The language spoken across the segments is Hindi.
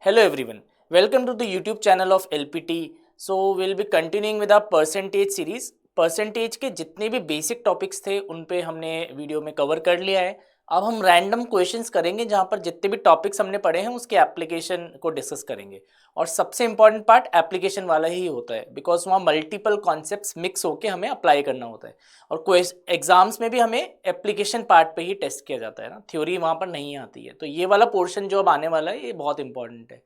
Hello everyone, welcome to the YouTube channel of LPT. So we'll be continuing with our percentage series. Percentage के जितने भी बेसिक टॉपिक्स थे उन पे हमने वीडियो में कवर कर लिया है. अब हम रैंडम क्वेश्चंस करेंगे जहां पर जितने भी टॉपिक्स हमने पढ़े हैं उसके एप्लीकेशन को डिस्कस करेंगे. और सबसे इंपॉर्टेंट पार्ट एप्लीकेशन वाला ही होता है बिकॉज वहाँ मल्टीपल कॉन्सेप्ट्स मिक्स होकर हमें अप्लाई करना होता है. और एग्जाम्स में भी हमें एप्लीकेशन पार्ट पे ही टेस्ट किया जाता है ना, थ्योरी वहाँ पर नहीं आती है. तो ये वाला पोर्शन जो अब आने वाला है ये बहुत इंपॉर्टेंट है.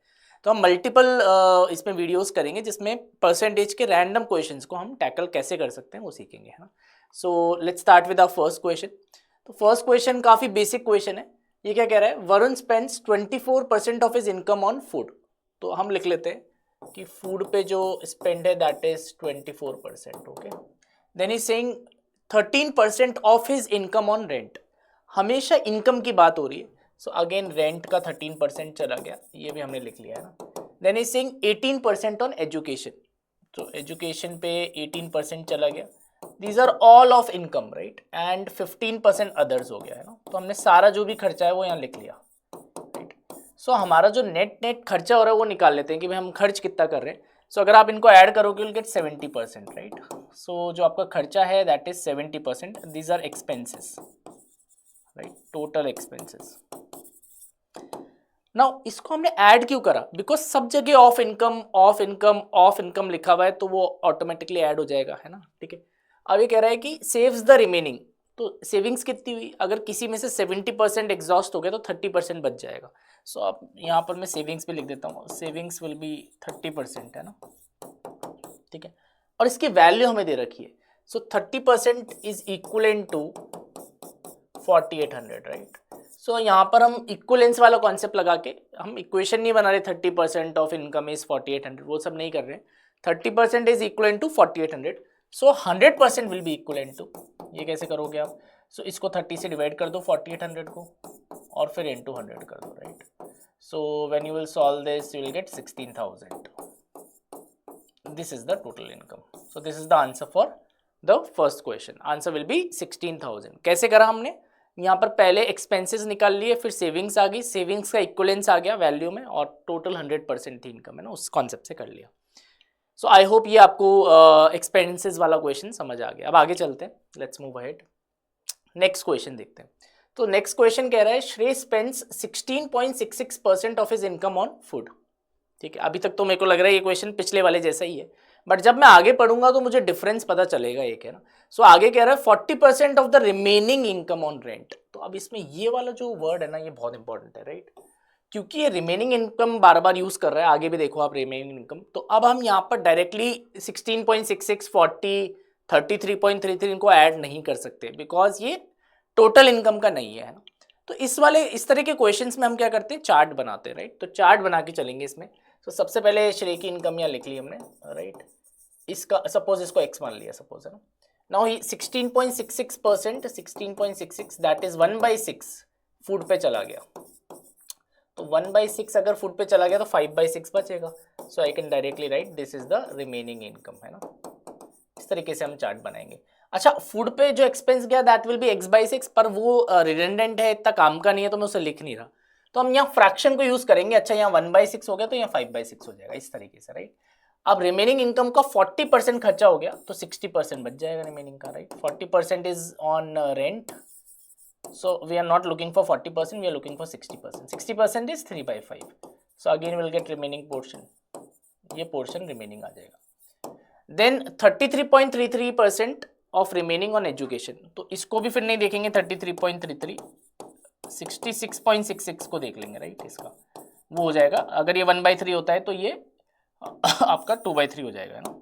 तो हम मल्टीपल इसमें वीडियोस करेंगे जिसमें परसेंटेज के रैंडम क्वेश्चंस को हम टैकल कैसे कर सकते हैं वो सीखेंगे, है ना. So let's start with our first question. तो फर्स्ट क्वेश्चन काफ़ी बेसिक क्वेश्चन है. ये क्या कह रहा है, Varun spends 24% of his income on food. तो हम लिख लेते हैं कि फूड पे जो स्पेंड है that is 24%. Okay. Then is saying 13% of his income on rent. हमेशा इनकम की बात हो रही है. सो अगेन रेंट का 13% चला गया, ये भी हमने लिख लिया है ना. Then is saying 18% on education. तो एजुकेशन पे 18% चला गया. These are all of income right. And 15% others हो गया है ना. तो हमने सारा जो भी खर्चा है वो यहाँ लिख लिया राइट. सो हमारा जो नेट खर्चा हो रहा है वो निकाल लेते हैं कि भाई हम खर्च कितना कर रहे हैं. सो अगर आप इनको ऐड करोगे विल गेट 70% राइट. सो जो आपका खर्चा है that is 70%. These are expenses right, total expenses. Now इसको हमने ऐड क्यों करा, बिकॉज सब जगह of income of income of income लिखा हुआ है तो वो ऑटोमेटिकली ऐड हो जाएगा, है ना. ठीक है. अब ये कह रहा है कि सेव्स द रिमेनिंग. तो सेविंग्स कितनी हुई, अगर किसी में से 70% एग्जॉस्ट हो गया तो 30% बच जाएगा. सो अब यहाँ पर मैं सेविंग्स भी लिख देता हूँ. सेविंग्स विल बी 30%, है ना. ठीक है. और इसकी वैल्यू हमें दे रखी है. सो 30% इज इक्वलेंट टू 4800 राइट. सो यहाँ पर हम इक्वलेंस वाला कॉन्सेप्ट लगा के हम इक्वेशन नहीं बना रहे 30% ऑफ इनकम इज 4800, वो सब नहीं कर रहे. 30% is equivalent to 4800. So 100% will be equivalent to. ये कैसे करोगे आप. सो इसको 30 से डिवाइड कर दो 4800 को और फिर इनटू 100 कर दो right. So when you will solve this you will get 16000. This is the total income. So this is the answer for the first question. Answer will be 16000. कैसे करा हमने, यहाँ पर पहले एक्सपेंसेस निकाल लिए, फिर सेविंग्स आ गई, सेविंग्स का इक्वलेंस आ गया वैल्यू में और टोटल 100% थी इनकम, है ना, उस कॉन्सेप्ट से कर लिया. सो आई होप ये आपको एक्सपेंसेस वाला क्वेश्चन समझ आ गया. अब आगे चलते हैं, let's move ahead. Next question देखते हैं. तो नेक्स्ट क्वेश्चन कह रहा है श्रेय spends 16.66% of his income on food. ठीक है. अभी तक तो मेरे को लग रहा है ये क्वेश्चन पिछले वाले जैसा ही है, बट जब मैं आगे पढ़ूंगा तो मुझे डिफरेंस पता चलेगा एक, है ना. सो आगे कह रहा है 40% of the remaining income on rent. तो अब इसमें ये वाला जो वर्ड है ना ये बहुत इंपॉर्टेंट है राइट, क्योंकि ये रिमेनिंग इनकम बार बार यूज कर रहा है. आगे भी देखो आप रिमेनिंग इनकम. तो अब हम यहाँ पर डायरेक्टली 16.66 40 33.33 इनको ऐड नहीं कर सकते बिकॉज ये टोटल इनकम का नहीं है ना. तो इस तरह के क्वेश्चंस में हम क्या करते हैं, चार्ट बनाते हैं राइट. तो चार्ट बना के चलेंगे इसमें. तो सबसे पहले श्रेय की इनकम यहाँ लिख ली हमने राइट. इसका सपोज इसको x मान लिया सपोज, है ना. नाउ 16.66% 16.66 दैट इज 1/6 फूड पे चला गया. तो 1/6 अगर फूड पे चला गया तो 5/6 बचेगा. So I can directly write this is the remaining income, है ना. इस तरीके से हम चार्ट बनाएंगे. अच्छा, फूड पे जो एक्सपेंस गया दैट विल बी x/6, पर वो रिडंडेंट है, इतना काम का नहीं है तो मैं उसे लिख नहीं रहा. तो हम यहाँ फ्रैक्शन को यूज करेंगे. अच्छा, यहाँ 1/6 हो गया तो यहाँ 5/6 हो जाएगा, इस तरीके से राइट. अब रिमेनिंग इनकम का 40% खर्चा हो गया तो 60% बच जाएगा रिमेनिंग का right. 40% is on rent. So we are not looking for 40%, we are looking for 60%. 60% is 3/5. So again will get remaining portion. ये पोर्शन रिमेनिंग आ जाएगा. Then 33.33% of remaining on education. तो इसको भी फिर नहीं देखेंगे 33.33, 66.66 को देख लेंगे राइट. इसका वो हो जाएगा. अगर ये 1/3 होता है तो ये आपका 2/3 हो जाएगा ना.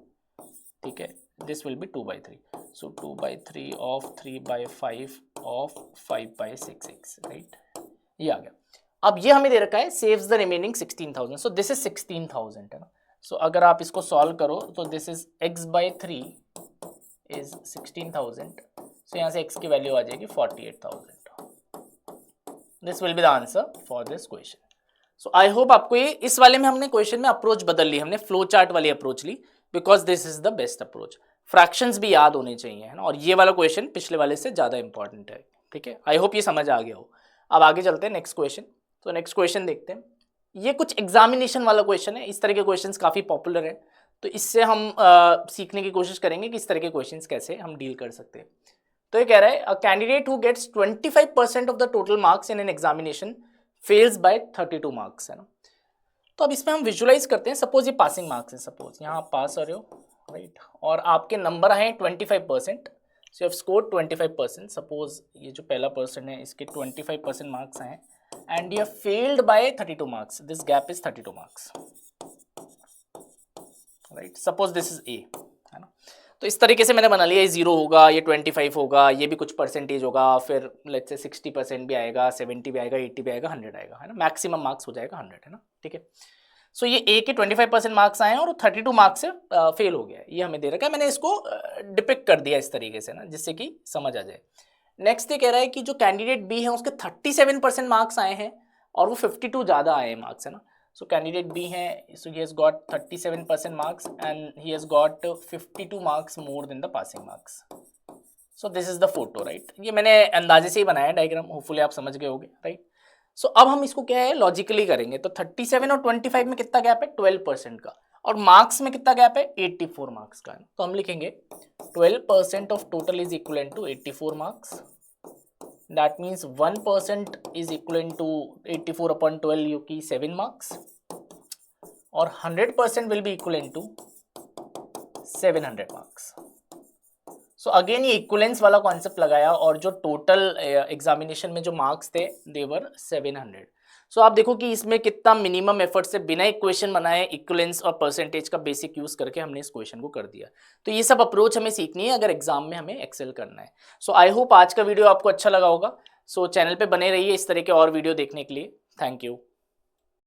ठीक है. This will be 2/3. So 2/3 of 3/5 of 5/6 right. ये आ गया. अब ये हमें दे रखा है saves the remaining 16000. So this is 16000, है ना. सो अगर आप इसको सॉल्व करो तो दिस इज x/3 इज 16000. सो यहाँ से x की वैल्यू आ जाएगी 48000. This will be the answer for this question. So I hope आपको ये इस वाले में हमने क्वेश्चन में अप्रोच बदल ली, हमने फ्लो चार्ट वाली अप्रोच ली because this is the best approach. Fractions भी याद होने चाहिए, है ना. और ये वाला क्वेश्चन पिछले वाले से ज़्यादा इंपॉर्टेंट है. ठीक है. आई होप ये समझ आ गया हो. अब आगे चलते हैं नेक्स्ट क्वेश्चन. तो नेक्स्ट क्वेश्चन देखते हैं. ये कुछ एग्जामिनेशन वाला क्वेश्चन है, इस तरह के क्वेश्चंस काफ़ी पॉपुलर है, तो इससे हम सीखने की कोशिश करेंगे कि इस तरह के क्वेश्चंस कैसे हम डील कर सकते हैं। तो ये कह रहा है a candidate who gets 25% of the total marks in an examination fails by 32 marks, है ना। तो अब इसमें हम विजुलाइज करते हैं, सपोज ये पासिंग मार्क्स है, सपोज यहाँ आप पास हो रहे हो, राइट, और आपके नंबर आए 25%, so you have scored 25%, suppose ये जो पहला पर्सन है इसके 25% मार्क्स आए and you have failed by 32 marks, this gap is 32 marks, right, suppose this is a, है ना। तो इस तरीके से मैंने बना लिया, ये 0 होगा, ये 25 होगा, ये भी कुछ परसेंटेज होगा, फिर लेट्स से 60% भी आएगा, 70 भी आएगा, 80 भी आएगा, 100 आएगा, है ना, मैक्सिमम मार्क्स हो जाएगा 100, है ना, ठीक है। सो ये ए के 25% मार्क्स आए हैं और 32 मार्क्स से फेल हो गया है, ये हमें दे रखा है, मैंने इसको डिपिक्ट कर दिया इस तरीके से ना, जिससे कि समझ आ जाए। नेक्स्ट ये कह रहा है कि जो कैंडिडेट बी है उसके 37% मार्क्स आए हैं और वो 52 ज़्यादा आए हैं मार्क्स, है ना। सो कैंडिडेट बी है, so he has got 37% marks and he has got 52 marks more than the passing marks. So this is the photo, right, ये मैंने अंदाजे से ही बनाया डायग्राम, होपफुली आप समझ गए होंगे, राइट। सो अब हम इसको क्या है लॉजिकली करेंगे, तो 37 और 25 में कितना गैप है, 12% का, और मार्क्स में कितना गैप है, 84 मार्क्स का, तो हम लिखेंगे 12% of total is equal to 84 marks, that means 1% is equal to 84 upon 12 जो कि 7 मार्क्स, और 100% will be equal to 700 marks. So again ये इक्वलेंस वाला कॉन्सेप्ट लगाया और जो टोटल एग्जामिनेशन में जो मार्क्स थे देवर 700। सो आप देखो कि इसमें कितना मिनिमम एफर्ट से बिना इक्वेशन बनाए इक्वलेंस और परसेंटेज का बेसिक यूज करके हमने इस क्वेश्चन को कर दिया। तो ये सब अप्रोच हमें सीखनी है अगर एग्जाम में हमें एक्सेल करना है। सो आई होप आज का वीडियो आपको अच्छा लगा होगा। सो चैनल पे बने रहिए इस तरह के और वीडियो देखने के लिए। Thank you.